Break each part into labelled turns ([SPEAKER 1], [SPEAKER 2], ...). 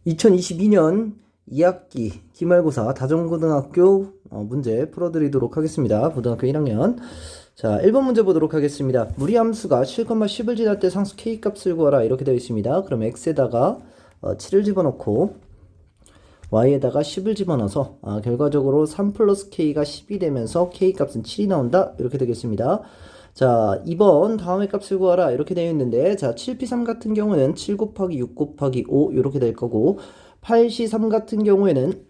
[SPEAKER 1] 2022년 2학기 기말고사 다정고등학교 문제 풀어드리도록 하겠습니다. 고등학교 1학년. 자, 1번 문제 보도록 하겠습니다. 무리함수가 7,10을 지날 때 상수 k값을 구하라 이렇게 되어 있습니다. 그럼 x에다가 7을 집어넣고 y에다가 10을 집어넣어서 결과적으로 3 플러스 k가 10이 되면서 k값은 7이 나온다 이렇게 되겠습니다. 자, 2번 다음의 값을 구하라 이렇게 되어 있는데, 자, 7p3 같은 경우는 7 곱하기 6 곱하기 5 이렇게 될 거고, 8c3 같은 경우에는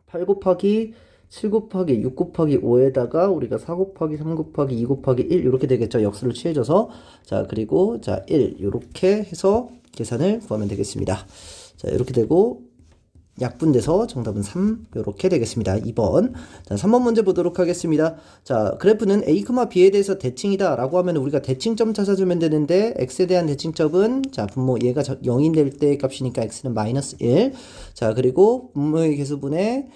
[SPEAKER 1] 8 곱하기 7 곱하기 6 곱하기 5에다가 우리가 4 곱하기 3 곱하기 2 곱하기 1 이렇게 되겠죠. 역수를 취해줘서. 자, 그리고 자 1 이렇게 해서 계산을 구하면 되겠습니다. 자, 이렇게 되고 약분돼서 정답은 3 이렇게 되겠습니다. 2번. 자, 3번 문제 보도록 하겠습니다. 자, 그래프는 a, b에 대해서 대칭이다 라고 하면 우리가 대칭점 찾아주면 되는데, x에 대한 대칭점은 자, 분모 얘가 0이 될 때 값이니까 x는 마이너스 1. 자, 그리고 분모의 개수분의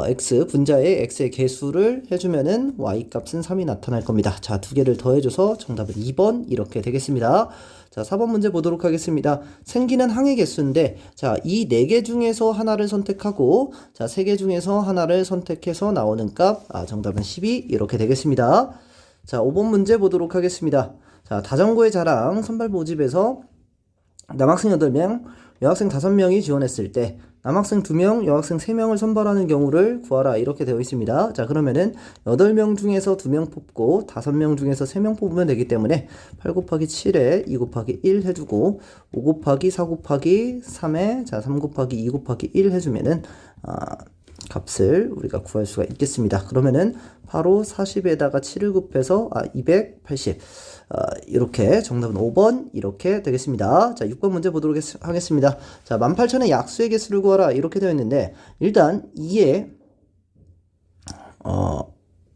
[SPEAKER 1] x, 분자의 x의 개수를 해주면은 y 값은 3이 나타날 겁니다. 자, 두 개를 더해줘서 정답은 2번 이렇게 되겠습니다. 자, 4번 문제 보도록 하겠습니다. 생기는 항의 개수인데, 자, 이 4개 중에서 하나를 선택하고, 자, 3개 중에서 하나를 선택해서 나오는 값, 정답은 12 이렇게 되겠습니다. 자, 5번 문제 보도록 하겠습니다. 자, 다정고의 자랑 선발 모집에서 남학생 8명, 여학생 5명이 지원했을 때 남학생 2명, 여학생 3명을 선발하는 경우를 구하라 이렇게 되어 있습니다. 자, 그러면은 8명 중에서 2명 뽑고 5명 중에서 3명 뽑으면 되기 때문에 8 곱하기 7에 2 곱하기 1 해주고 5 곱하기 4 곱하기 3에 자 3 곱하기 2 곱하기 1 해주면은 값을 우리가 구할 수가 있겠습니다. 그러면은 바로 40에다가 7을 곱해서 280 이렇게 정답은 5번 이렇게 되겠습니다. 자, 6번 문제 보도록 하겠습니다. 자, 18,000의 약수의 개수를 구하라 이렇게 되어 있는데, 일단 2에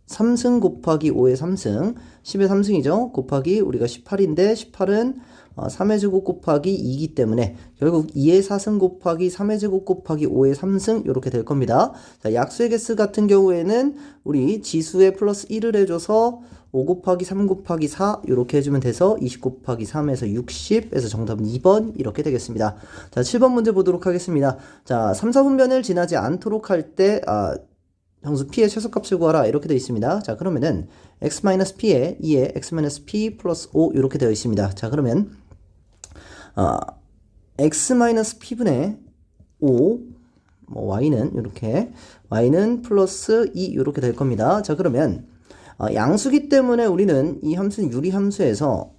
[SPEAKER 1] 3승 곱하기 5의 3승 10의 3승이죠. 곱하기 우리가 18인데 18은 3의 제곱 곱하기 2이기 때문에 결국 2의 4승 곱하기 3의 제곱 곱하기 5의 3승 이렇게 될 겁니다. 자, 약수의 개수 같은 경우에는 우리 지수에 플러스 1을 해줘서 5 곱하기 3 곱하기 4 이렇게 해주면 돼서 20 곱하기 3에서 60에서 정답은 2번 이렇게 되겠습니다. 자, 7번 문제 보도록 하겠습니다. 자, 3, 4분면을 지나지 않도록 할 때 정수 p의 최소값을 구하라 이렇게 되어 있습니다. 자, 그러면은 x-p에 2에 x-p 플러스 5 이렇게 되어 있습니다. 자, 그러면 x-p분의 5 y는 이렇게 y는 플러스 2 이렇게 될 겁니다. 자, 그러면 양수기 때문에 우리는 이 함수는 유리함수에서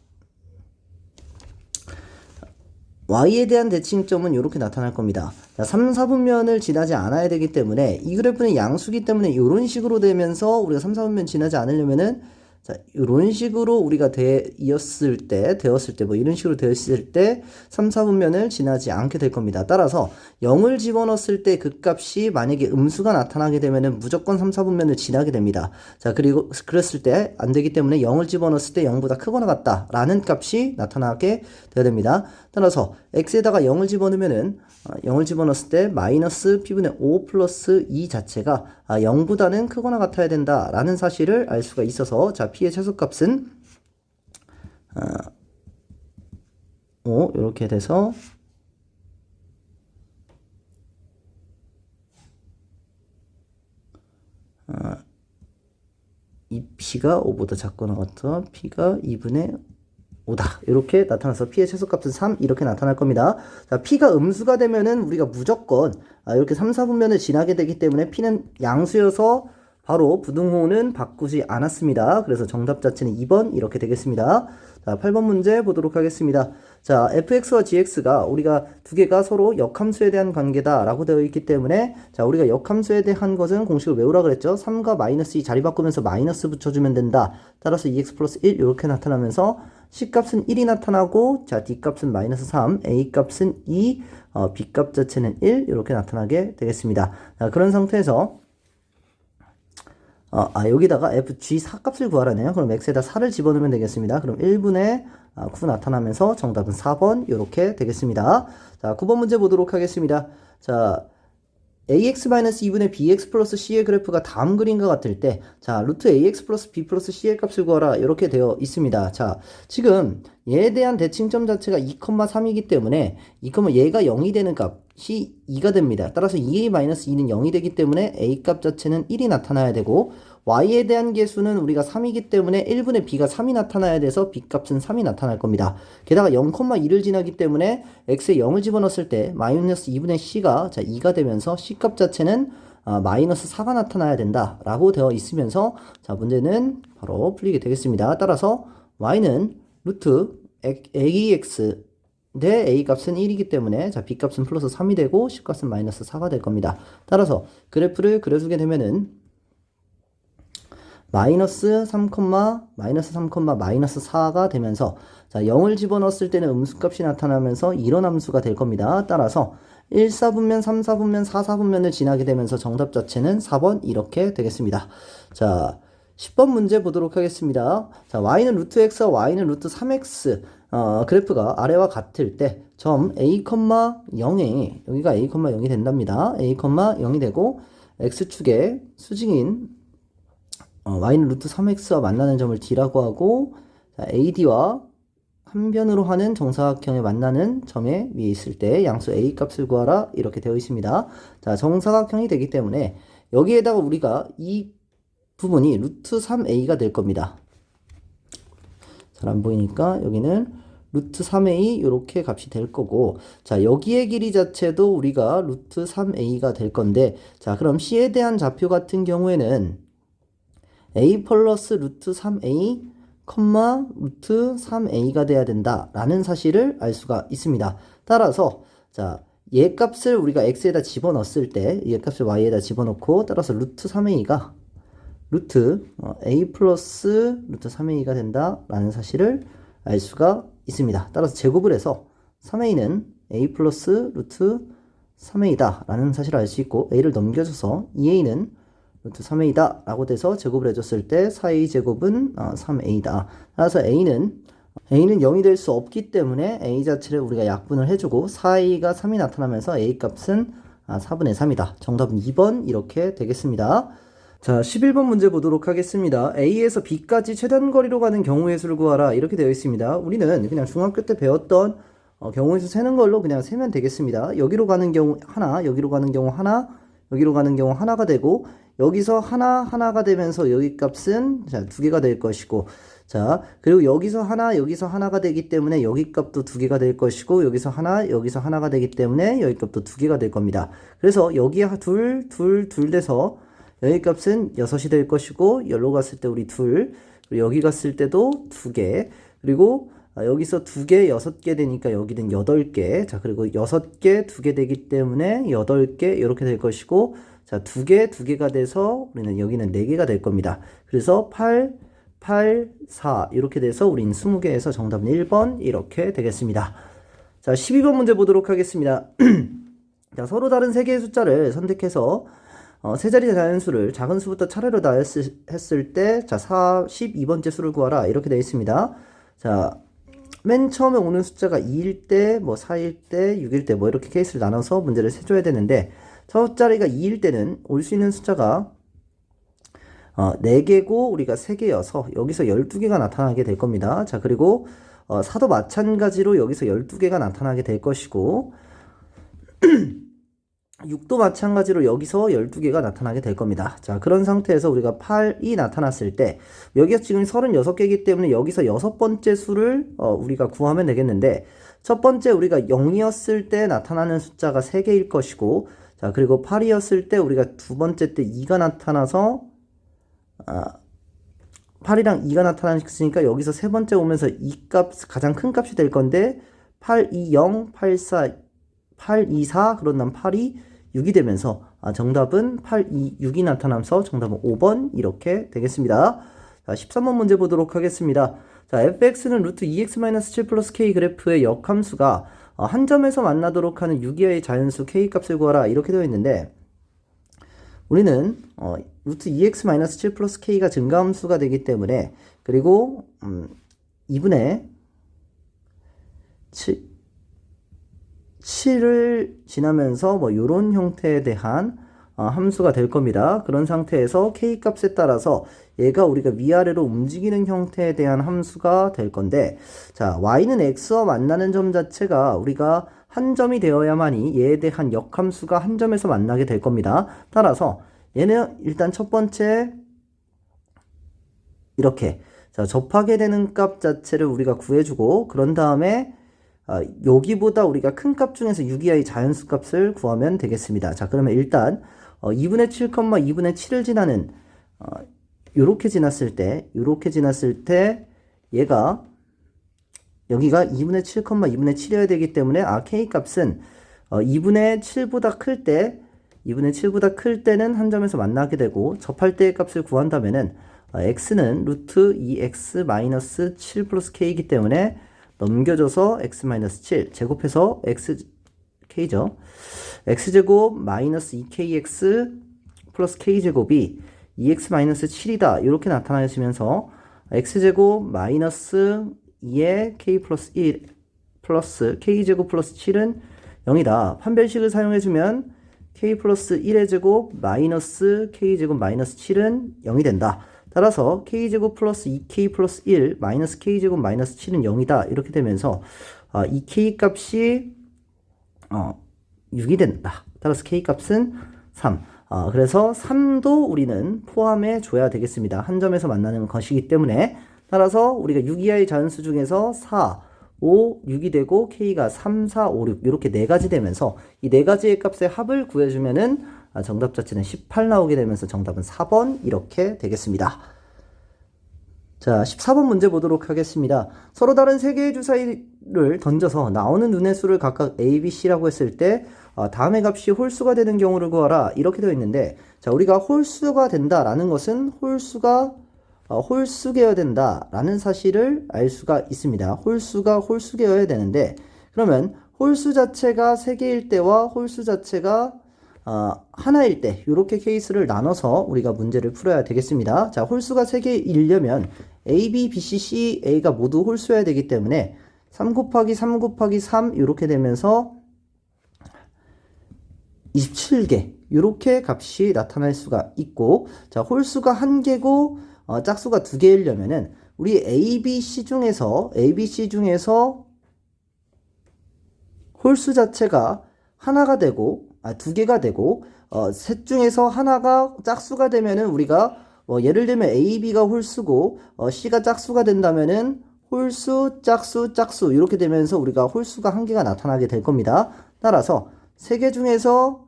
[SPEAKER 1] y에 대한 대칭점은 이렇게 나타날 겁니다. 자, 3, 4분면을 지나지 않아야 되기 때문에 이 그래프는 양수기 때문에 이런 식으로 되면서 우리가 3, 4분면 지나지 않으려면은 자, 이런 식으로 우리가 되었을 때 뭐 이런 식으로 되었을 때 3, 4분면을 지나지 않게 될 겁니다. 따라서 0을 집어넣었을 때 그 값이 만약에 음수가 나타나게 되면은 무조건 3, 4분면을 지나게 됩니다. 자, 그리고 그랬을 때 안 되기 때문에 0을 집어넣었을 때 0보다 크거나 같다라는 값이 나타나게 되어야 됩니다. 따라서 x에다가 0을 집어넣으면은 0을 집어넣었을 때 마이너스 p분의 5 플러스 2 자체가 0보다는 크거나 같아야 된다라는 사실을 알 수가 있어서, 자, p의 최소값은 5 이렇게 돼서 이 p가 5보다 작거나 같아 p가 2분의 5다 이렇게 나타나서 p의 최소값은 3 이렇게 나타날 겁니다. 자, p가 음수가 되면은 우리가 무조건 이렇게 3, 4분면을 지나게 되기 때문에 p는 양수여서 바로 부등호는 바꾸지 않았습니다. 그래서 정답 자체는 2번 이렇게 되겠습니다. 자, 8번 문제 보도록 하겠습니다. 자, fx와 gx가 우리가 두 개가 서로 역함수에 대한 관계다 라고 되어 있기 때문에, 자, 우리가 역함수에 대한 것은 공식을 외우라 그랬죠. 3과 마이너스 2 자리 바꾸면서 마이너스 붙여주면 된다. 따라서 2x 플러스 1 이렇게 나타나면서 C값은 1이 나타나고, 자, D값은 마이너스 3, A값은 2, B값 자체는 1 이렇게 나타나게 되겠습니다. 자, 그런 상태에서 여기다가 FG4 값을 구하라네요. 그럼 X에다 4를 집어넣으면 되겠습니다. 그럼 1분의 9 나타나면서 정답은 4번 이렇게 되겠습니다. 자, 9번 문제 보도록 하겠습니다. 자, ax-2분의 bx 플러스 c의 그래프가 다음 그림과 같을 때, 자, 루트 ax 플러스 b 플러스 c의 값을 구하라 이렇게 되어 있습니다. 자, 지금 얘에 대한 대칭점 자체가 2,3이기 때문에 얘가 0이 되는 값, C2가 됩니다. 따라서 2a-2는 0이 되기 때문에 a 값 자체는 1이 나타나야 되고 y에 대한 계수는 우리가 3이기 때문에 1분의 b가 3이 나타나야 돼서 b 값은 3이 나타날 겁니다. 게다가 0,2를 지나기 때문에 x에 0을 집어넣었을 때 마이너스 2분의 c가 2가 되면서 c 값 자체는 마이너스 4가 나타나야 된다 라고 되어 있으면서 자 문제는 바로 풀리게 되겠습니다. 따라서 y는 루트 ax 대 a 값은 1이기 때문에 자 b 값은 플러스 3이 되고 c 값은 마이너스 4가 될 겁니다. 따라서 그래프를 그려주게 되면은 마이너스 3, 마이너스 3, 마이너스 4가 되면서 자 0을 집어넣었을 때는 음수값이 나타나면서 이런 함수가 될 겁니다. 따라서 1, 4분면, 3, 4분면, 4, 4분면을 지나게 되면서 정답 자체는 4번 이렇게 되겠습니다. 자 10번 문제 보도록 하겠습니다. 자 y는 루트 x와 y는 루트 3x 그래프가 아래와 같을 때 점 a, 0에 여기가 a, 0이 된답니다. a, 0이 되고 x축에 수직인 y는 루트 3x와 만나는 점을 d라고 하고 자, ad와 한 변으로 하는 정사각형에 만나는 점에 위에 있을 때 양수 a 값을 구하라 이렇게 되어 있습니다. 자 정사각형이 되기 때문에 여기에다가 우리가 이 부분이 루트 3a가 될 겁니다. 잘 안 보이니까 여기는 루트 3a 이렇게 값이 될 거고 자 여기의 길이 자체도 우리가 루트 3a가 될 건데 자 그럼 c에 대한 좌표 같은 경우에는 a 플러스 루트 3a 루트 3a가 돼야 된다 라는 사실을 알 수가 있습니다. 따라서 자 얘 값을 우리가 x에다 집어넣었을 때 얘 값을 y에다 집어넣고 따라서 루트 3a가 루트 a 플러스 루트 3a가 된다 라는 사실을 알 수가 있습니다. 따라서 제곱을 해서 3a는 a 플러스 루트 3a다 라는 사실을 알 수 있고 a를 넘겨줘서 2a는 루트 3a다 라고 돼서 제곱을 해줬을 때 4a 제곱은 3a다. 따라서 a는 0이 될 수 없기 때문에 a 자체를 우리가 약분을 해주고 4a가 3이 나타나면서 a 값은 4분의 3이다. 정답은 2번 이렇게 되겠습니다. 자 11번 문제 보도록 하겠습니다. A에서 B까지 최단 거리로 가는 경우의 수를 구하라 이렇게 되어 있습니다. 우리는 그냥 중학교 때 배웠던 경우의 수 세는 걸로 그냥 세면 되겠습니다. 여기로 가는 경우 하나, 여기로 가는 경우 하나, 여기로 가는 경우 하나가 되고 여기서 하나가 되면서 여기 값은 자, 2개가 될 것이고 자 그리고 여기서 하나가 되기 때문에 여기 값도 2개가 될 것이고 여기서 하나가 되기 때문에 여기 값도 2개가 될 겁니다. 그래서 여기에 둘 돼서 여기 값은 6이 될 것이고 여기로 갔을 때 우리 2 그리고 여기 갔을 때도 2개 그리고 여기서 2개 6개 되니까 여기는 8개 자 그리고 6개 2개 되기 때문에 8개 이렇게 될 것이고 자 2개가 돼서 우리는 여기는 4개가 될 겁니다. 그래서 8, 4 이렇게 돼서 우리는 20개에서 정답은 1번 이렇게 되겠습니다. 자 12번 문제 보도록 하겠습니다. 자 서로 다른 3개의 숫자를 선택해서 세 자리 자연수를 작은 수부터 차례로 다 했을 때, 자, 12번째 수를 구하라. 이렇게 되어 있습니다. 자, 맨 처음에 오는 숫자가 2일 때, 4일 때, 6일 때, 이렇게 케이스를 나눠서 문제를 세줘야 되는데, 첫 자리가 2일 때는 올 수 있는 숫자가, 4개고, 우리가 3개여서, 여기서 12개가 나타나게 될 겁니다. 자, 그리고, 4도 마찬가지로 여기서 12개가 나타나게 될 것이고, 6도 마찬가지로 여기서 12개가 나타나게 될 겁니다. 자, 그런 상태에서 우리가 8이 나타났을 때 여기가 지금 36개이기 때문에 여기서 6번째 수를 우리가 구하면 되겠는데 첫 번째 우리가 0이었을 때 나타나는 숫자가 3개일 것이고 자, 그리고 8이었을 때 우리가 두 번째 때 2가 나타나서 8이랑 2가 나타났으니까 여기서 세 번째 오면서 이 값 가장 큰 값이 될 건데 8, 2, 0, 8, 4, 8, 2, 4 그런 다음 8이 6이 되면서 정답은 8, 2, 6이 나타나면서 정답은 5번 이렇게 되겠습니다. 자, 13번 문제 보도록 하겠습니다. 자, fx는 루트 2x-7 플러스 k 그래프의 역함수가 한 점에서 만나도록 하는 6이하의 자연수 k 값을 구하라 이렇게 되어 있는데 우리는 루트 2x-7 플러스 k가 증가함수가 되기 때문에 그리고 2분의 7을 지나면서 요런 형태에 대한 함수가 될 겁니다. 그런 상태에서 k 값에 따라서 얘가 우리가 위아래로 움직이는 형태에 대한 함수가 될 건데 자 y는 x와 만나는 점 자체가 우리가 한 점이 되어야만이 얘에 대한 역함수가 한 점에서 만나게 될 겁니다. 따라서 얘는 일단 첫 번째 이렇게 자, 접하게 되는 값 자체를 우리가 구해주고 그런 다음에 여기보다 우리가 큰 값 중에서 6이하의 자연수 값을 구하면 되겠습니다. 자, 그러면 일단 2분의 7, 2분의 7을 지나는 요렇게 지났을 때 얘가 여기가 2분의 7, 2분의 7이어야 되기 때문에 k 값은 2분의 7보다 클 때는 한 점에서 만나게 되고 접할 때의 값을 구한다면은 x는 루트 2x 마이너스 7 플러스 k이기 때문에 넘겨줘서 x 마이너스 7 제곱해서 k죠. x제곱 마이너스 2kx 플러스 k제곱이 2x 마이너스 7이다. 이렇게 나타나시면서 x제곱 마이너스 2의 k 플러스 1 플러스 k제곱 플러스 7은 0이다. 판별식을 사용해주면 k 플러스 1의 제곱 마이너스 k제곱 마이너스 7은 0이 된다. 따라서 k제곱 플러스 2k 플러스 1 마이너스 k제곱 마이너스 7은 0이다. 이렇게 되면서 이 k 값이 6이 된다. 따라서 k 값은 3. 그래서 3도 우리는 포함해 줘야 되겠습니다. 한 점에서 만나는 것이기 때문에 따라서 우리가 6 이하의 자연수 중에서 4, 5, 6이 되고 k가 3, 4, 5, 6 이렇게 네 가지 되면서 이 네 가지의 값의 합을 구해주면은 정답 자체는 18 나오게 되면서 정답은 4번 이렇게 되겠습니다. 자, 14번 문제 보도록 하겠습니다. 서로 다른 세 개의 주사위를 던져서 나오는 눈의 수를 각각 A, B, C라고 했을 때 다음의 값이 홀수가 되는 경우를 구하라 이렇게 되어 있는데 자, 우리가 홀수가 된다라는 것은 홀수가 홀수계여야 된다라는 사실을 알 수가 있습니다. 홀수가 홀수계여야 되는데 그러면 홀수 자체가 3개일 때와 홀수 자체가 하나일 때 이렇게 케이스를 나눠서 우리가 문제를 풀어야 되겠습니다. 자, 홀수가 3개이려면 A, B, B, C, C, A가 모두 홀수여야 되기 때문에 3 곱하기 3 곱하기 3 이렇게 되면서 27개 이렇게 값이 나타날 수가 있고 자, 홀수가 1개고 짝수가 2개이려면은 우리 A, B, C 중에서 홀수 자체가 하나가 되고 2개가 되고 셋 중에서 하나가 짝수가 되면은 우리가 예를 들면 A, B가 홀수고 C가 짝수가 된다면은 홀수, 짝수 이렇게 되면서 우리가 홀수가 1개가 나타나게 될 겁니다. 따라서 3개 중에서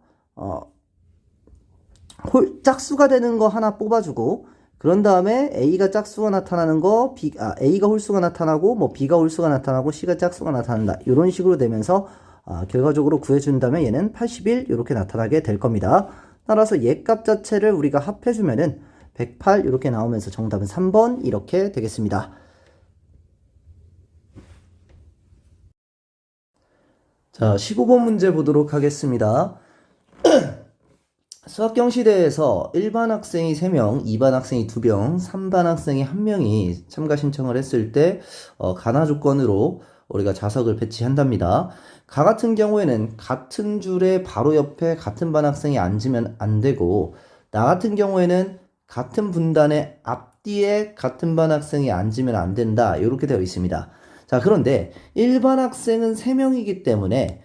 [SPEAKER 1] 짝수가 되는 거 하나 뽑아주고 그런 다음에 A가 짝수가 나타나는 거 A가 홀수가 나타나고 뭐 B가 홀수가 나타나고 C가 짝수가 나타난다. 이런 식으로 되면서 결과적으로 구해준다면 얘는 81 이렇게 나타나게 될 겁니다. 따라서 얘 값 자체를 우리가 합해주면은 108 이렇게 나오면서 정답은 3번 이렇게 되겠습니다. 자, 15번 문제 보도록 하겠습니다. 수학경시대에서 1반 학생이 3명, 2반 학생이 2명, 3반 학생이 1명이 참가 신청을 했을 때 가나 조건으로 우리가 좌석을 배치한답니다. 가 같은 경우에는 같은 줄에 바로 옆에 같은 반 학생이 앉으면 안 되고 나 같은 경우에는 같은 분단의 앞뒤에 같은 반 학생이 앉으면 안 된다. 이렇게 되어 있습니다. 자, 그런데 1반 학생은 3명이기 때문에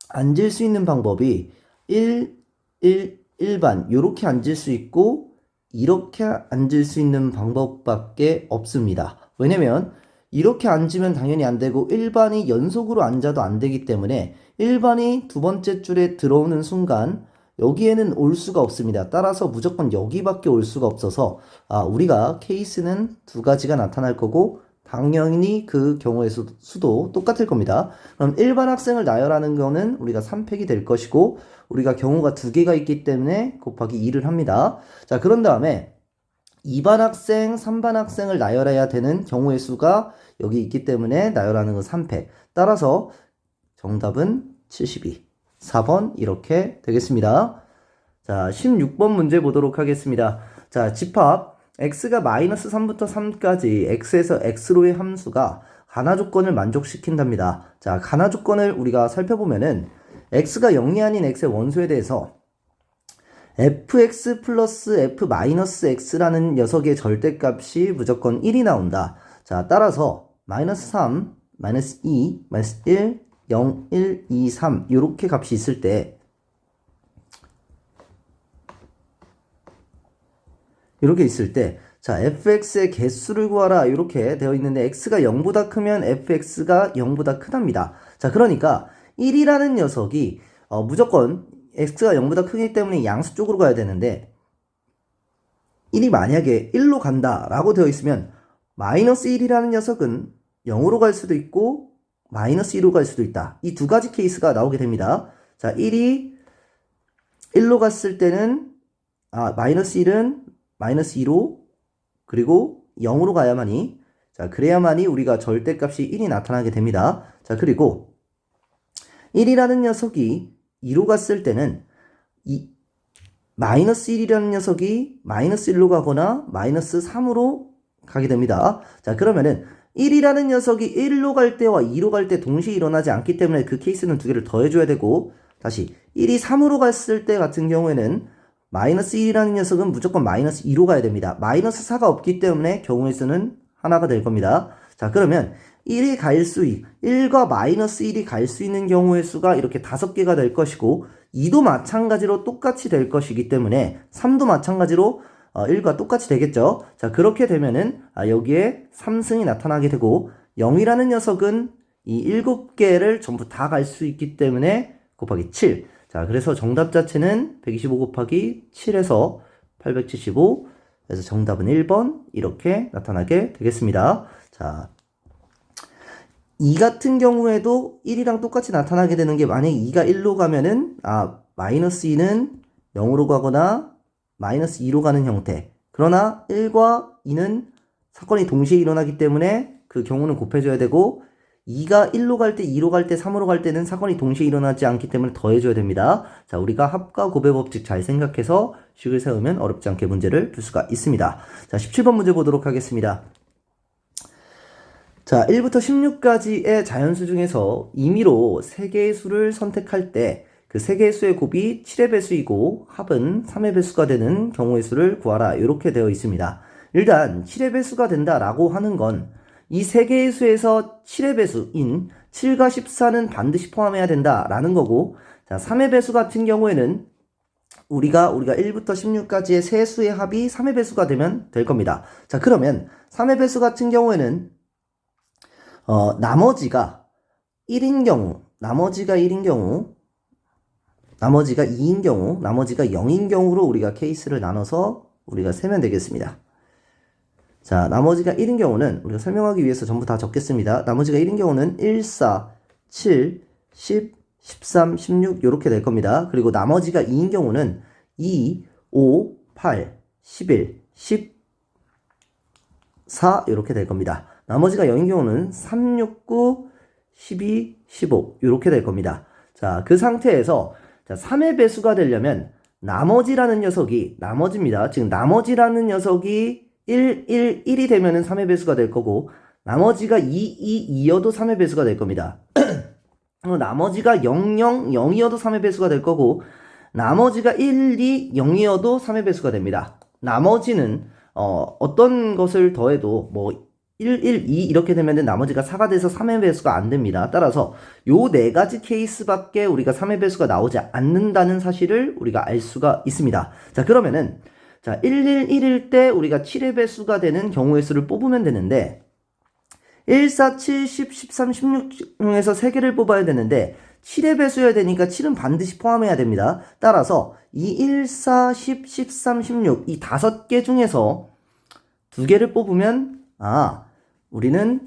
[SPEAKER 1] 앉을 수 있는 방법이 1반 요렇게 앉을 수 있고 이렇게 앉을 수 있는 방법밖에 없습니다. 왜냐면 이렇게 앉으면 당연히 안 되고 1반이 연속으로 앉아도 안 되기 때문에 1반이 두 번째 줄에 들어오는 순간 여기에는 올 수가 없습니다. 따라서 무조건 여기밖에 올 수가 없어서 우리가 케이스는 두 가지가 나타날 거고 당연히 그 경우의 수도 똑같을 겁니다. 그럼 1반 학생을 나열하는 거는 우리가 3팩이 될 것이고 우리가 경우가 2개가 있기 때문에 곱하기 2를 합니다. 자, 그런 다음에 2반 학생, 3반 학생을 나열해야 되는 경우의 수가 여기 있기 때문에 나열하는 건 3팩. 따라서 정답은 72. 4번 이렇게 되겠습니다. 자, 16번 문제 보도록 하겠습니다. 자, 집합 x가 마이너스 3부터 3까지 x에서 x로의 함수가 가나 조건을 만족시킨답니다. 자, 가나 조건을 우리가 살펴보면은 x가 0이 아닌 x의 원소에 대해서 fx 플러스 f 마이너스 x라는 녀석의 절대값이 무조건 1이 나온다. 자, 따라서 마이너스 3, 마이너스 2, 마이너스 1, 0, 1, 2, 3 이렇게 값이 있을 때 이렇게 있을 때 자, fx의 개수를 구하라 이렇게 되어 있는데 x가 0보다 크면 fx가 0보다 크답니다. 자, 그러니까 1이라는 녀석이 무조건 x가 0보다 크기 때문에 양수 쪽으로 가야 되는데 1이 만약에 1로 간다 라고 되어 있으면 마이너스 1이라는 녀석은 0으로 갈 수도 있고 마이너스 2로 갈 수도 있다. 이 두 가지 케이스가 나오게 됩니다. 자, 1이 1로 갔을 때는 마이너스 1은 마이너스 2로 그리고 0으로 가야만이 자, 그래야만이 우리가 절대값이 1이 나타나게 됩니다. 자, 그리고 1이라는 녀석이 2로 갔을 때는 마이너스 1이라는 녀석이 마이너스 1로 가거나 마이너스 3으로 가게 됩니다. 자, 그러면은 1이라는 녀석이 1로 갈 때와 2로 갈 때 동시에 일어나지 않기 때문에 그 케이스는 두 개를 더해줘야 되고 다시 1이 3으로 갔을 때 같은 경우에는 마이너스 1이라는 녀석은 무조건 마이너스 2로 가야 됩니다. 마이너스 4가 없기 때문에 경우의 수는 하나가 될 겁니다. 자, 그러면 1과 마이너스 1이 갈 수 있는 경우의 수가 이렇게 5개가 될 것이고 2도 마찬가지로 똑같이 될 것이기 때문에 3도 마찬가지로 1과 똑같이 되겠죠. 자, 그렇게 되면은 여기에 3승이 나타나게 되고 0이라는 녀석은 이 7개를 전부 다 갈 수 있기 때문에 곱하기 7. 자, 그래서 정답 자체는 125 곱하기 7에서 875. 그래서 정답은 1번 이렇게 나타나게 되겠습니다. 자, 2 같은 경우에도 1이랑 똑같이 나타나게 되는 게 만약에 2가 1로 가면은 마이너스 2는 0으로 가거나 마이너스 2로 가는 형태. 그러나 1과 2는 사건이 동시에 일어나기 때문에 그 경우는 곱해줘야 되고 2가 1로 갈 때, 2로 갈 때, 3으로 갈 때는 사건이 동시에 일어나지 않기 때문에 더해줘야 됩니다. 자, 우리가 합과 곱의 법칙 잘 생각해서 식을 세우면 어렵지 않게 문제를 풀 수가 있습니다. 자, 17번 문제 보도록 하겠습니다. 자, 1부터 16까지의 자연수 중에서 임의로 3개의 수를 선택할 때 그 3개의 수의 곱이 7의 배수이고 합은 3의 배수가 되는 경우의 수를 구하라 이렇게 되어 있습니다. 일단 7의 배수가 된다라고 하는 건 이 3개의 수에서 7의 배수인 7과 14는 반드시 포함해야 된다라는 거고 자, 3의 배수 같은 경우에는 우리가 1부터 16까지의 세 수의 합이 3의 배수가 되면 될 겁니다. 자, 그러면 3의 배수 같은 경우에는 나머지가 1인 경우, 나머지가 1인 경우, 나머지가 2인 경우, 나머지가 0인 경우로 우리가 케이스를 나눠서 우리가 세면 되겠습니다. 자, 나머지가 1인 경우는 우리가 설명하기 위해서 전부 다 적겠습니다. 나머지가 1인 경우는 1, 4, 7, 10, 13, 16 이렇게 될 겁니다. 그리고 나머지가 2인 경우는 2, 5, 8, 11, 14 이렇게 될 겁니다. 나머지가 0인 경우는 3, 6, 9, 12, 15 이렇게 될 겁니다. 자, 그 상태에서 자, 3의 배수가 되려면 나머지라는 녀석이 나머지입니다. 지금 나머지라는 녀석이 1, 1, 1이 되면은 3의 배수가 될 거고 나머지가 2, 2, 2여도 3의 배수가 될 겁니다. 나머지가 0, 0, 0이어도 3의 배수가 될 거고 나머지가 1, 2, 0이어도 3의 배수가 됩니다. 나머지는 어떤 것을 더해도 뭐 1, 1, 2 이렇게 되면은 나머지가 4가 돼서 3의 배수가 안 됩니다. 따라서 요 네 가지 케이스밖에 우리가 3의 배수가 나오지 않는다는 사실을 우리가 알 수가 있습니다. 자, 그러면은 자, 1, 1, 1일 때 우리가 7의 배수가 되는 경우의 수를 뽑으면 되는데 1, 4, 7, 10, 13, 16 중에서 3개를 뽑아야 되는데 7의 배수여야 되니까 7은 반드시 포함해야 됩니다. 따라서 이 1, 4, 10, 13, 16 이 5개 중에서 2개를 뽑으면 우리는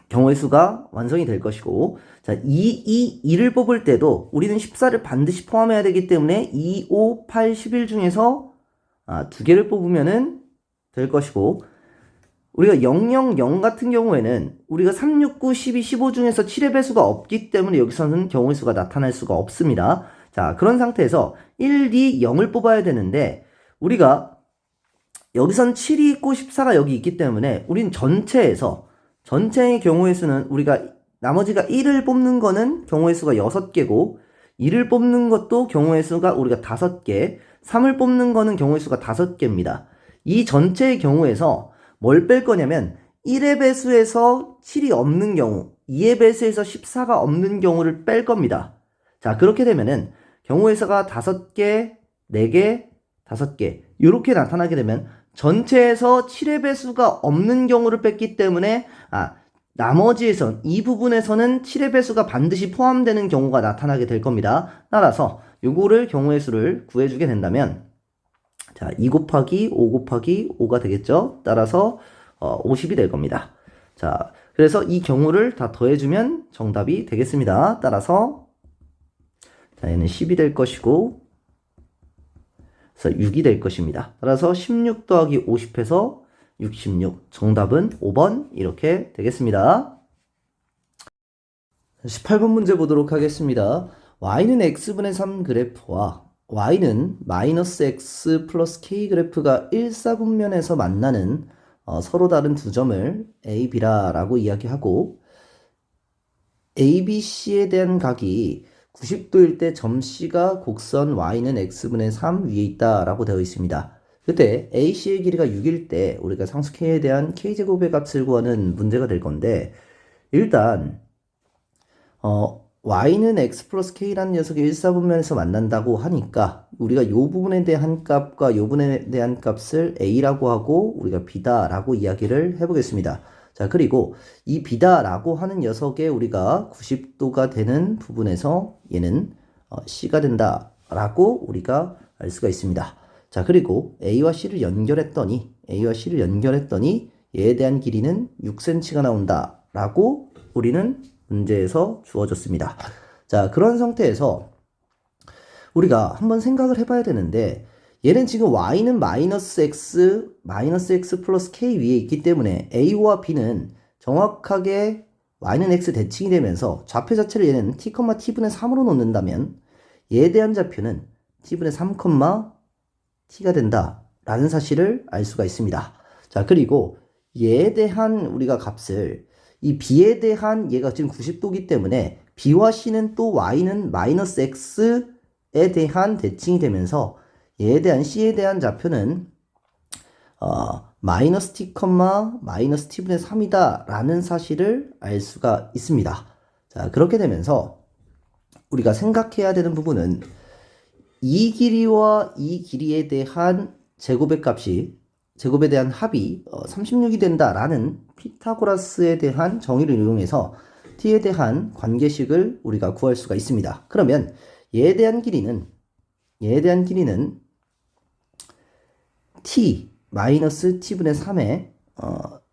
[SPEAKER 1] 경우의 수가 완성이 될 것이고 자, 2를 뽑을 때도 우리는 14를 반드시 포함해야 되기 때문에 2, 5, 8, 11 중에서 2개를 뽑으면은 될 것이고 우리가 0, 0, 0 같은 경우에는 우리가 3, 6, 9, 12, 15 중에서 7의 배수가 없기 때문에 여기서는 경우의 수가 나타날 수가 없습니다. 자, 그런 상태에서 1, 2, 0을 뽑아야 되는데 우리가 여기선 7이 있고 14가 여기 있기 때문에 우린 전체의 경우의 수는 우리가 나머지가 1을 뽑는 거는 경우의 수가 6개고 2를 뽑는 것도 경우의 수가 우리가 5개 3을 뽑는 거는 경우의 수가 5개입니다. 이 전체의 경우에서 뭘 뺄 거냐면 1의 배수에서 7이 없는 경우, 2의 배수에서 14가 없는 경우를 뺄 겁니다. 자, 그렇게 되면은 경우의 수가 5개, 4개, 5개 이렇게 나타나게 되면 전체에서 7의 배수가 없는 경우를 뺐기 때문에 나머지에선 이 부분에서는 7의 배수가 반드시 포함되는 경우가 나타나게 될 겁니다. 따라서 요거를 경우의 수를 구해주게 된다면 자, 2 곱하기 5 곱하기 5가 되겠죠? 따라서 50이 될 겁니다. 자, 그래서 이 경우를 다 더해주면 정답이 되겠습니다. 따라서 자, 얘는 10이 될 것이고 그래서 6이 될 것입니다. 따라서 16 더하기 50해서 66. 정답은 5번 이렇게 되겠습니다. 18번 문제 보도록 하겠습니다. y는 x분의 3 그래프와 y는 마이너스 x 플러스 k 그래프가 일사분면에서 만나는 서로 다른 두 점을 a, b라 라고 이야기하고 a, b, c에 대한 각이 90도일 때 점 C가 곡선 y는 x분의 3 위에 있다 라고 되어 있습니다. 그때 AC의 길이가 6일 때 우리가 상수 K에 대한 K제곱의 값을 구하는 문제가 될 건데 일단 y는 x 플러스 k라는 녀석이 일사분면에서 만난다고 하니까 우리가 이 부분에 대한 값과 이 부분에 대한 값을 a라고 하고 우리가 b다 라고 이야기를 해보겠습니다. 자, 그리고 이 b다 라고 하는 녀석의 우리가 90도가 되는 부분에서 얘는 c가 된다 라고 우리가 알 수가 있습니다. 자, 그리고 a와 c를 연결했더니 얘에 대한 길이는 6cm가 나온다 라고 우리는 문제에서 주어졌습니다. 자, 그런 상태에서 우리가 한번 생각을 해봐야 되는데 얘는 지금 y는 마이너스 x 플러스 k 위에 있기 때문에 a와 b는 정확하게 y는 x 대칭이 되면서 좌표 자체를 얘는 t, t분의 3으로 놓는다면 얘에 대한 좌표는 t분의 3, t가 된다 라는 사실을 알 수가 있습니다. 자, 그리고 얘에 대한 우리가 값을 이 b에 대한 얘가 지금 90도기 때문에 b와 c는 또 y는 마이너스 x에 대한 대칭이 되면서 얘에 대한 c에 대한 좌표는 마이너스 t, 마이너스 t분의 3이다 라는 사실을 알 수가 있습니다. 자, 그렇게 되면서 우리가 생각해야 되는 부분은 이 길이와 이 길이에 대한 제곱의 제곱에 대한 합이 36이 된다라는 피타고라스에 대한 정의를 이용해서 t에 대한 관계식을 우리가 구할 수가 있습니다. 그러면 얘에 대한 길이는 t 마이너스 t분의 3의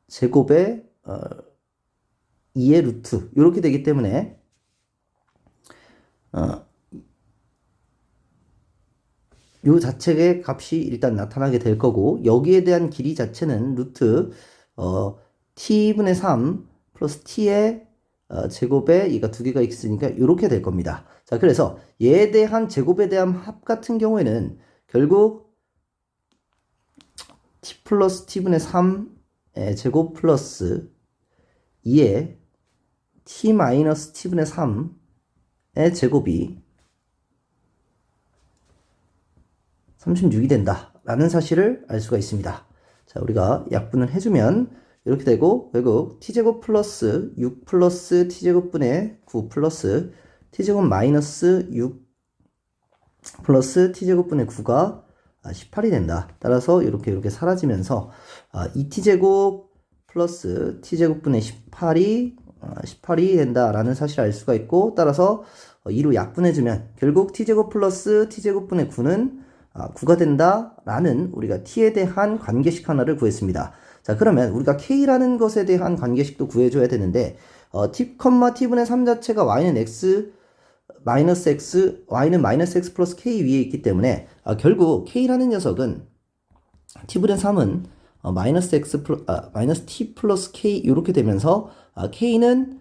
[SPEAKER 1] 제곱의 2의 루트 이렇게 되기 때문에 요 자체의 값이 일단 나타나게 될 거고 여기에 대한 길이 자체는 루트 t분의 3 플러스 t의 제곱에 얘가 두 개가 있으니까 이렇게 될 겁니다. 자, 그래서 얘에 대한 제곱에 대한 합 같은 경우에는 결국 t 플러스 t분의 3의 제곱 플러스 2의 t 마이너스 t분의 3의 제곱이 36이 된다 라는 사실을 알 수가 있습니다. 자, 우리가 약분을 해주면 이렇게 되고 결국 t제곱 플러스 6 플러스 t제곱분의 9 플러스 t제곱 마이너스 6 플러스 t제곱분의 9가 18이 된다. 따라서 이렇게 사라지면서 2t제곱 플러스 t제곱분의 18이 된다라는 사실을 알 수가 있고 따라서 2로 약분해주면 결국 t제곱 플러스 t제곱분의 9는 9가 된다라는 우리가 t에 대한 관계식 하나를 구했습니다. 자, 그러면 우리가 k라는 것에 대한 관계식도 구해줘야 되는데 t, t분의 3 자체가 y는 y는 마이너스 x 플러스 k 위에 있기 때문에 결국 k라는 녀석은 t분의 3은 마이너스 t 플러스 k 이렇게 되면서 k는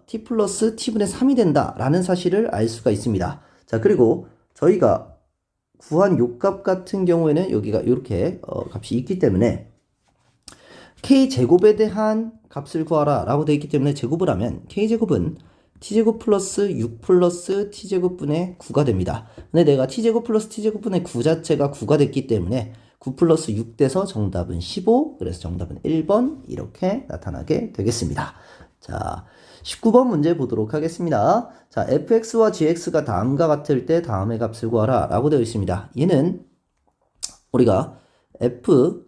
[SPEAKER 1] t 플러스 t분의 3이 된다라는 사실을 알 수가 있습니다. 자, 그리고 저희가 구한 요 값 같은 경우에는 여기가 이렇게 값이 있기 때문에 k제곱에 대한 값을 구하라 라고 되어 있기 때문에 제곱을 하면 k제곱은 t제곱 플러스 6 플러스 t제곱분의 9가 됩니다. 근데 내가 t제곱 플러스 t제곱분의 9 자체가 9가 됐기 때문에 9 플러스 6 돼서 정답은 15. 그래서 정답은 1번 이렇게 나타나게 되겠습니다. 자, 19번 문제 보도록 하겠습니다. 자, fx와 gx가 다음과 같을 때 다음의 값을 구하라 라고 되어 있습니다. 얘는 우리가 f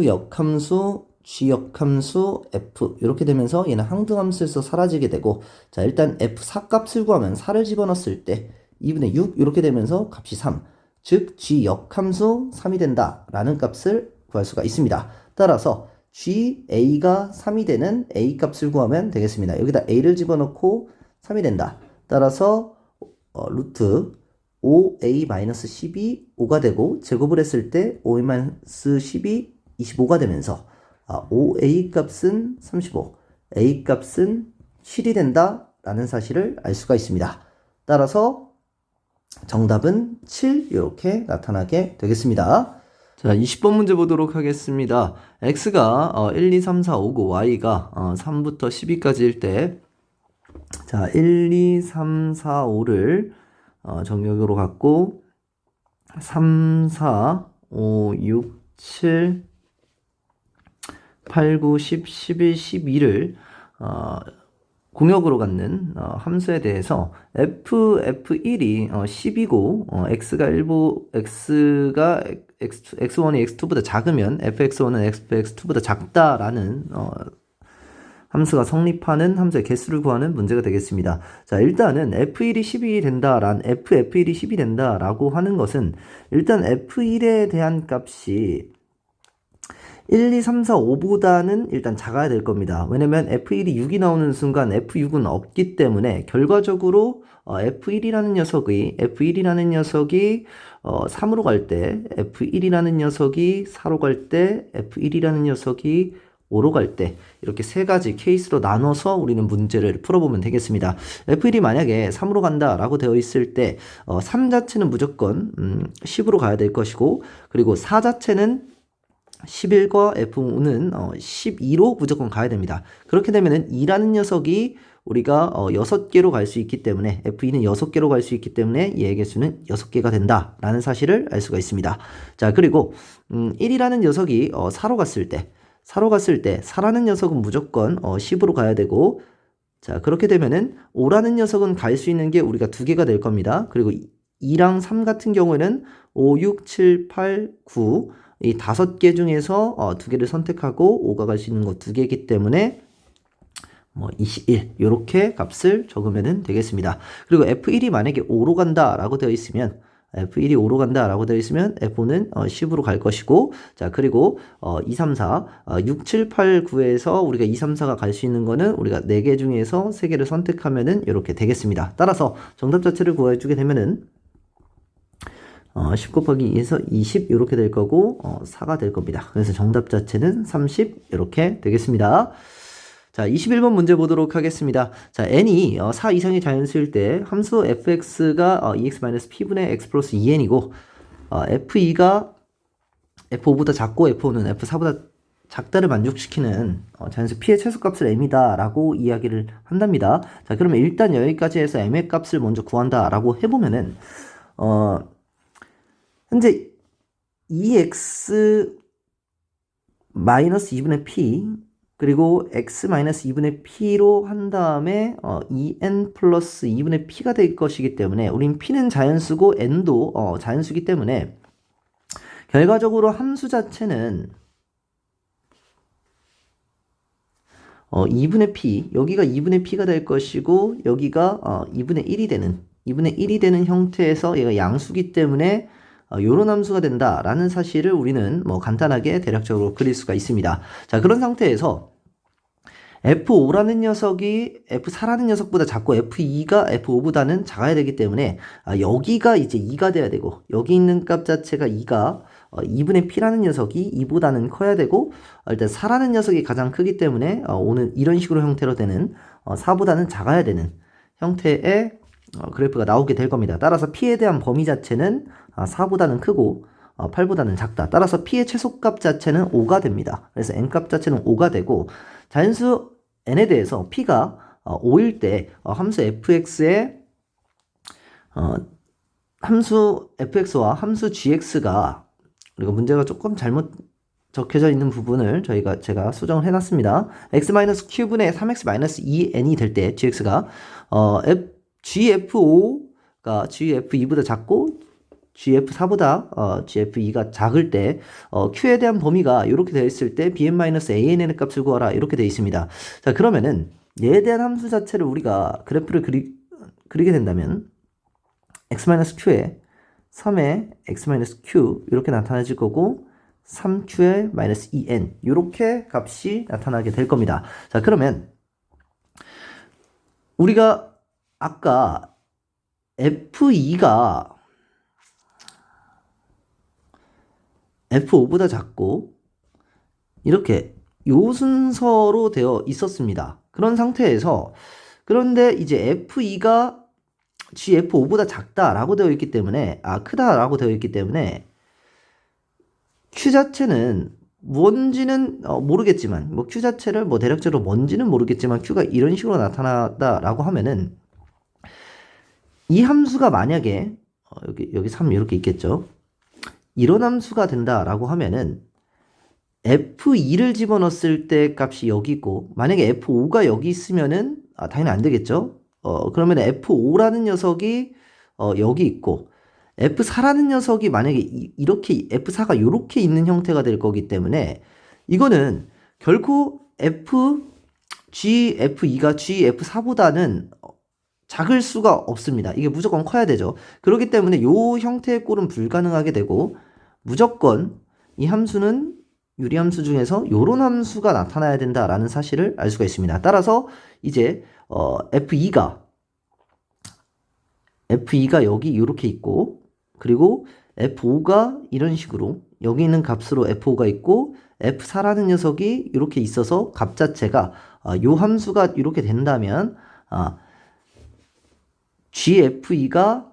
[SPEAKER 1] 역함수, g 역함수, f 이렇게 되면서 얘는 항등함수에서 사라지게 되고, 자, 일단 f4 값을 구하면 4를 집어넣었을 때 2분의 6 이렇게 되면서 값이 3, 즉 g 역함수 3이 된다 라는 값을 구할 수가 있습니다. 따라서 GA가 3이 되는 A 값을 구하면 되겠습니다. 여기다 A를 집어넣고 3이 된다. 따라서 루트 5A-12 5가 되고, 제곱을 했을 때 5A-12 25가 되면서 5A 값은 35, A 값은 7이 된다 라는 사실을 알 수가 있습니다. 따라서 정답은 7 이렇게 나타나게 되겠습니다. 자, 20번 문제 보도록 하겠습니다. x가 1, 2, 3, 4, 5고 y가 3부터 12까지일 때, 자, 1, 2, 3, 4, 5를 정역으로 갖고 3, 4, 5, 6, 7, 8, 9, 10, 11, 12를 공역으로 갖는 함수에 대해서 f1이 10이고 x가 x1이 x2보다 작으면 fx1은 fx2보다 작다라는 함수가 성립하는 함수의 개수를 구하는 문제가 되겠습니다. 자, 일단은 f1이 10이 된다란 f1이 10이 된다라고 하는 것은, 일단 f1에 대한 값이 1, 2, 3, 4, 5보다는 일단 작아야 될 겁니다. 왜냐면 f1이 6이 나오는 순간 f6은 없기 때문에 결과적으로 f1이라는 녀석이 3으로 갈 때, f1이라는 녀석이 4로 갈 때, f1이라는 녀석이 5로 갈 때, 이렇게 세 가지 케이스로 나눠서 우리는 문제를 풀어보면 되겠습니다. f1이 만약에 3으로 간다 라고 되어 있을 때 3 자체는 무조건 10으로 가야 될 것이고, 그리고 4 자체는 11과 f5는 12로 무조건 가야 됩니다. 그렇게 되면은 2라는 녀석이 우리가 6개로 갈 수 있기 때문에, f2는 6개로 갈 수 있기 때문에 얘의 개수는 6개가 된다 라는 사실을 알 수가 있습니다. 자, 그리고 1이라는 녀석이 4로 갔을 때 4라는 녀석은 무조건 10으로 가야 되고, 자, 그렇게 되면은 5라는 녀석은 갈 수 있는 게 우리가 2개가 될 겁니다. 그리고 2랑 3 같은 경우에는 5, 6, 7, 8, 9 이 5개 중에서 2개를 선택하고 5가 갈 수 있는 거 2개이기 때문에 21 이렇게 값을 적으면 되겠습니다. 그리고 f1이 만약에 5로 간다 라고 되어 있으면, f1이 5로 간다 라고 되어 있으면 f5는 10으로 갈 것이고, 자, 그리고 2, 3, 4, 6, 7, 8, 9에서 우리가 2, 3, 4가 갈 수 있는 거는 우리가 4개 중에서 3개를 선택하면은 이렇게 되겠습니다. 따라서 정답 자체를 구해주게 되면은 10 곱하기 2에서 20 이렇게 될 거고 4가 될 겁니다. 그래서 정답 자체는 30 이렇게 되겠습니다. 자, 21번 문제 보도록 하겠습니다. 자, n이 4 이상의 자연수일 때 함수 fx가 ex-p분의 x 플러스 2n이고 f2가 f5보다 작고 f5는 f4보다 작다를 만족시키는 자연수 p의 최소값을 m이다 라고 이야기를 한답니다. 자, 그러면 일단 여기까지 해서 m의 값을 먼저 구한다 라고 해보면은 현재 2x 마이너스 2분의 p 그리고 x 마이너스 2분의 p로 한 다음에 2n 플러스 2분의 p가 될 것이기 때문에, 우린 p는 자연수고 n도 자연수기 때문에 결과적으로 함수 자체는 2분의 p, 여기가 2분의 p가 될 것이고 여기가 2분의 1이 되는 형태에서 얘가 양수기 때문에 요런 함수가 된다라는 사실을 우리는 간단하게 대략적으로 그릴 수가 있습니다. 자, 그런 상태에서 f5라는 녀석이 f4라는 녀석보다 작고 f2가 f5보다는 작아야 되기 때문에 여기가 이제 2가 돼야 되고, 여기 있는 값 자체가 2가 2분의 p라는 녀석이 2보다는 커야 되고, 일단 4라는 녀석이 가장 크기 때문에 오늘 이런 식으로 형태로 되는 4보다는 작아야 되는 형태의 그래프가 나오게 될 겁니다. 따라서 p에 대한 범위 자체는 4보다는 크고 8보다는 작다. 따라서 p의 최소값 자체는 5가 됩니다. 그래서 n값 자체는 5가 되고, 자연수 n에 대해서 p가 5일 때 함수 fx와 함수 gx가 그리고 문제가 조금 잘못 적혀져 있는 부분을 제가 수정을 해놨습니다. x-q분의 3x-2n이 될 때 gx가 gf5가 gf2보다 작고 gf4보다 gf2가 작을 때 q에 대한 범위가 이렇게 되어 있을 때 bn-ann의 값을 구하라 이렇게 되어 있습니다. 자, 그러면은 얘에 대한 함수 자체를 우리가 그래프를 그리게 된다면 x-q에 3의 x-q 이렇게 나타나질 거고 3q의 마이너스 2n 이렇게 값이 나타나게 될 겁니다. 자, 그러면 우리가 아까 f2가 f5보다 작고 이렇게 요 순서로 되어 있었습니다. 그런 상태에서 그런데 이제 f2가 gf5보다 작다라고 되어 있기 때문에 크다라고 되어 있기 때문에 q 자체는 뭔지는 모르겠지만 q 자체를 대략적으로 뭔지는 모르겠지만 q가 이런 식으로 나타났다라고 하면은 이 함수가 만약에 여기 3 이렇게 있겠죠. 이런 함수가 된다라고 하면은 f2를 집어넣었을 때 값이 여기 있고 만약에 f5가 여기 있으면은 당연히 안 되겠죠. 그러면 f5라는 녀석이 여기 있고 f4라는 녀석이 만약에 이렇게 f4가 이렇게 있는 형태가 될 거기 때문에 이거는 결코 gf2가 gf4보다는 작을 수가 없습니다. 이게 무조건 커야 되죠. 그렇기 때문에 이 형태의 꼴은 불가능하게 되고 무조건 이 함수는 유리함수 중에서 요런 함수가 나타나야 된다라는 사실을 알 수가 있습니다. 따라서 이제 f2가 여기 이렇게 있고 그리고 f5가 이런 식으로 여기 있는 값으로 f5가 있고 f4라는 녀석이 이렇게 있어서 값 자체가 요 함수가 이렇게 된다면 gf2가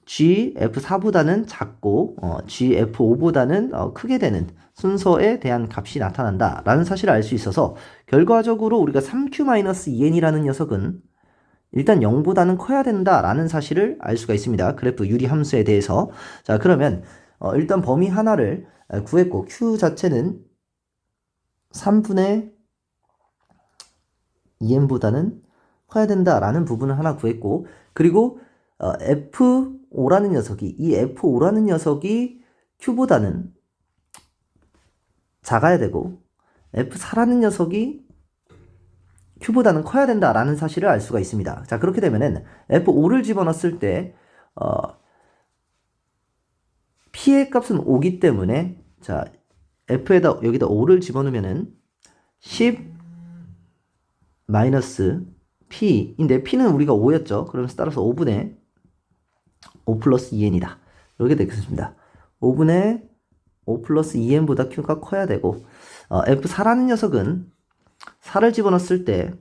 [SPEAKER 1] gf4보다는 작고 gf5보다는 크게 되는 순서에 대한 값이 나타난다라는 사실을 알 수 있어서 결과적으로 우리가 3q-2n이라는 녀석은 일단 0보다는 커야 된다라는 사실을 알 수가 있습니다. 그래프 유리 함수에 대해서. 자, 그러면 일단 범위 하나를 구했고 q 자체는 3분의 2n보다는 커야 된다라는 부분을 하나 구했고 그리고 f5라는 녀석이 이 f5라는 녀석이 q보다는 작아야 되고 f4라는 녀석이 q보다는 커야 된다라는 사실을 알 수가 있습니다. 자, 그렇게 되면은 f5를 집어넣었을 때 p의 값은 5기 때문에 자, f에다 여기다 5를 집어넣으면은 10 마이너스 p인데 p는 우리가 5였죠. 그러면서 따라서 5분의 5 플러스 2n이다. 이렇게 되겠습니다. 5분의 5 플러스 2n보다 q가 커야 되고 f4라는 녀석은 4를 집어넣었을 때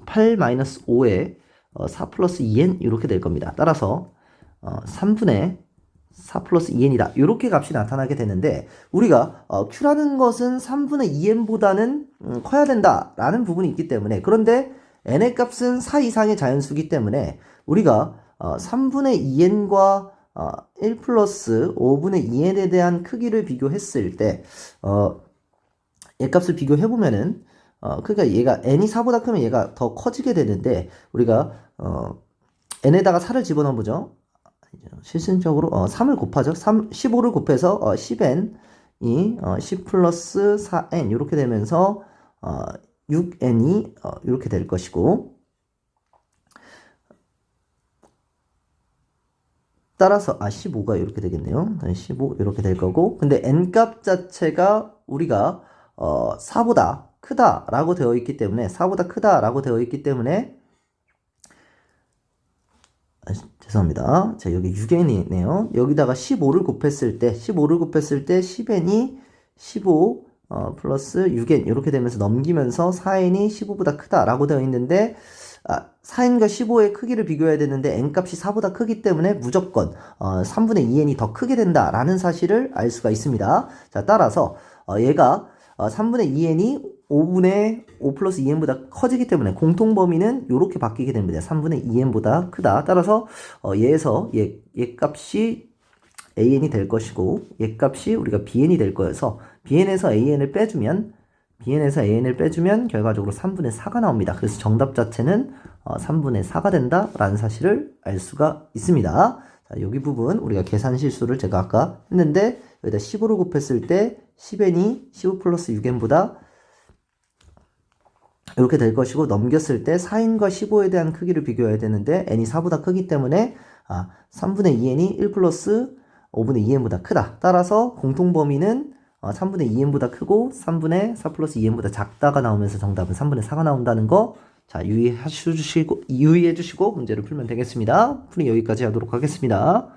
[SPEAKER 1] 8 마이너스 5에 4 플러스 2n 이렇게 될 겁니다. 따라서 3분의 4 플러스 2n이다. 이렇게 값이 나타나게 되는데 우리가 q라는 것은 3분의 2n보다는 커야 된다라는 부분이 있기 때문에 그런데 n의 값은 4 이상의 자연수기 때문에 우리가 3분의 2n과 1 플러스 5분의 2n에 대한 크기를 비교했을 때 얘 값을 비교해보면은 그러니까 얘가 n이 4보다 크면 얘가 더 커지게 되는데 우리가 n에다가 4를 집어넣어 보죠. 실질적으로 3을 곱하죠. 15를 곱해서 10n이 10 플러스 4n 이렇게 되면서 6n이 이렇게 될 것이고 따라서 15가 이렇게 되겠네요. 15 이렇게 될 거고 근데 n값 자체가 우리가 4보다 크다라고 되어 있기 때문에 4보다 크다라고 되어 있기 때문에 죄송합니다. 자, 여기 6n이네요. 여기다가 15를 곱했을 때 10n이 15 플러스 6n 이렇게 되면서 넘기면서 4n이 15보다 크다라고 되어 있는데 4n과 15의 크기를 비교해야 되는데 n값이 4보다 크기 때문에 무조건 3분의 2n이 더 크게 된다라는 사실을 알 수가 있습니다. 자, 따라서 얘가 3분의 2n이 5분의 5 플러스 2n보다 커지기 때문에 공통범위는 이렇게 바뀌게 됩니다. 3분의 2n보다 크다. 따라서 얘에서 얘 값이 an이 될 것이고 얘 값이 우리가 bn이 될 거여서 bn에서 an을 빼주면 결과적으로 3분의 4가 나옵니다. 그래서 정답 자체는 3분의 4가 된다라는 사실을 알 수가 있습니다. 자, 여기 부분 우리가 계산 실수를 제가 아까 했는데 여기다 15를 곱했을 때 10n이 15 플러스 6n보다 이렇게 될 것이고 넘겼을 때 4n과 15에 대한 크기를 비교해야 되는데 n이 4보다 크기 때문에 3분의 2n이 1 플러스 5분의 2n보다 크다. 따라서 공통범위는 3분의 2n보다 크고 3분의 4 플러스 2n보다 작다가 나오면서 정답은 3분의 4가 나온다는 거 자, 유의해 주시고 문제를 풀면 되겠습니다. 풀이 여기까지 하도록 하겠습니다.